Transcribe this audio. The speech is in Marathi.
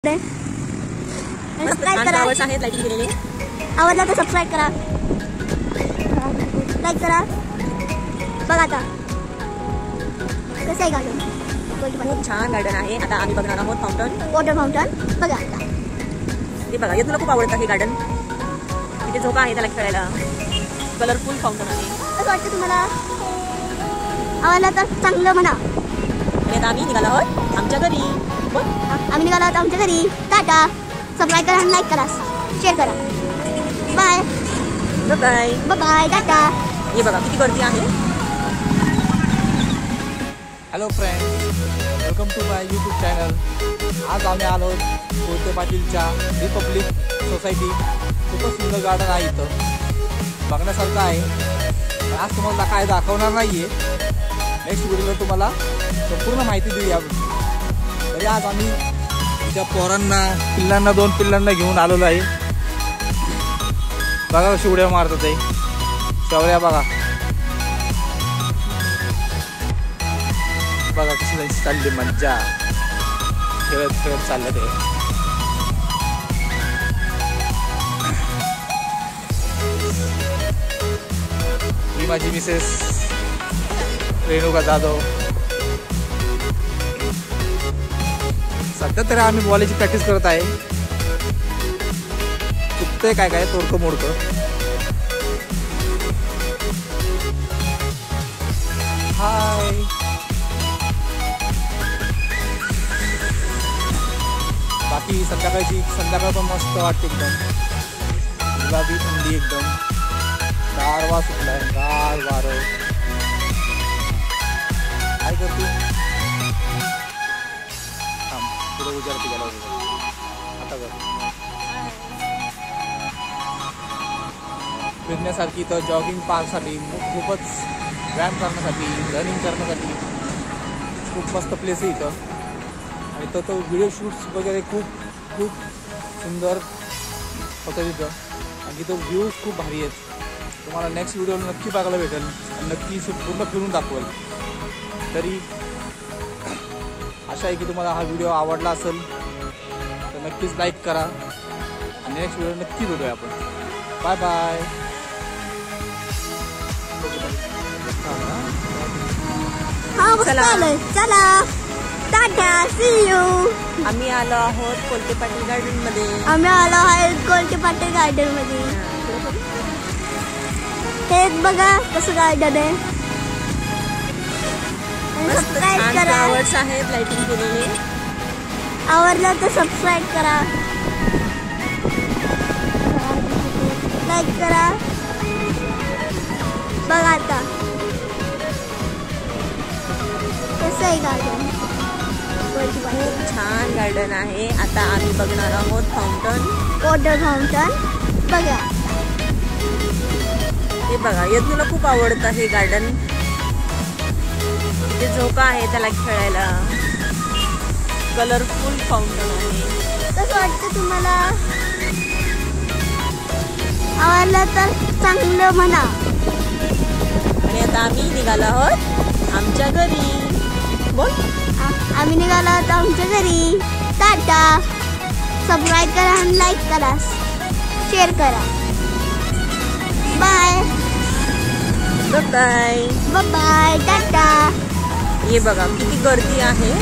सबस्क्राइब करा, आवडला तर सबस्क्राइब करा, लाईक करा. बघा आता कसं आहे गार्डन. खूप छान गार्डन आहे. आता आम्ही बघणार आहोत फाउंटन, वॉटर फाउंटन. बघा आता हे बघा, हे तुला खूप आवडतं हे गार्डन. तिथे झोका आहे त्याला खेळायला. कलरफुल फाउंटन आहे. कसं वाटतं तुम्हाला? आवडला तर चांगलं म्हणा. आणि आता आम्ही निघालो आहोत आमच्या घरी. आम्ही निघालो आहोत आमच्या घरी. टाटा. सबस्क्राइब करा, लाईक करा, शेअर करा. Bye bye bye. टाटा. हे बघा किती गर्दी आहे. Hello friend, welcome to my YouTube channel. आज आम्ही आलो कोळते पाटीलच्या रिपब्लिक सोसायटी. खूपच सुंदर गार्डन आहे, इथं बघण्यासारखं आहे. आज तुम्हाला काय दाखवणार नाही आहे. नेक्स्ट व्हिडिओला तुम्हाला संपूर्ण माहिती देऊया. तरी आज आम्ही त्या पोरांना दोन पिल्लांना घेऊन आलेलो आहे. बघा कशी उड्या मारतात ते शेवऱ्या. बघा बघा कशी चालली मज्जा. खेळत खेळत चाललं ते. ही माझी मिसेस रेणुका जाधव. सध्या तरी आम्ही बॉलीची प्रॅक्टिस करत आहे. चुकतंय काय काय तोडकं मोडकं. हाय. बाकी संध्याकाळ पण मस्त वाटते. एकदम गुलाबी थंडी, एकदम गारवा सुटलाय. गार वारं. काय करतो पुढे उजारती गेला आता बघ. फिरण्यासारखी तर जॉगिंग पार्कसाठी खूपच, व्यायाम करण्यासाठी, रनिंग करण्यासाठी खूप मस्त प्लेस आहे इथं. आणि तो व्हिडिओ शूट्स वगैरे खूप खूप सुंदर होतं तिथं. आणि तिथं व्ह्यूज खूप भारी आहेत. तुम्हाला नेक्स्ट व्हिडिओला नक्की बघायला भेटेल आणि नक्की पूर्ण फिरून दाखवेल. तरी आशा आहे की तुम्हाला हा व्हिडिओ आवडला असेल तर नक्कीच लाईक करा. आणि नेक्स्ट व्हिडिओ नक्की भेटूया आपण. Bye bye. चला टाटा. C you. आम्ही आलो आहोत कोळते पाटील गार्डन मध्ये. हे बघा कसं गार्डन आहे. सबस्क्राइब करा. फ्लावर्स आहेत लाइटिंग केलेले. आवडलं तर सबस्क्राइब करा, लाईक करा. बघा आता कसं आहे गार्डन. खूप छान गार्डन आहे. आता आम्ही बघणार आहोत फाउंटन, वॉटर फाउंटन. बघा हे बघा, हे तुला खूप आवडतं हे गार्डन. जे झोका आहे त्याला खेळायला. कलरफुल फाउंटन आहे. कसं वाटतं तुम्हाला? आवडलं तर चांगलं म्हणा. आणि आता आम्ही निघालो आहोत आमच्या घरी. बोल. आम्ही निघालो आहोत आमच्या घरी. टाटा. सबस्क्राइब करा, लाईक करा, शेअर करा. Bye bye bye. टाटा. हे बघा किती गर्दी आहे.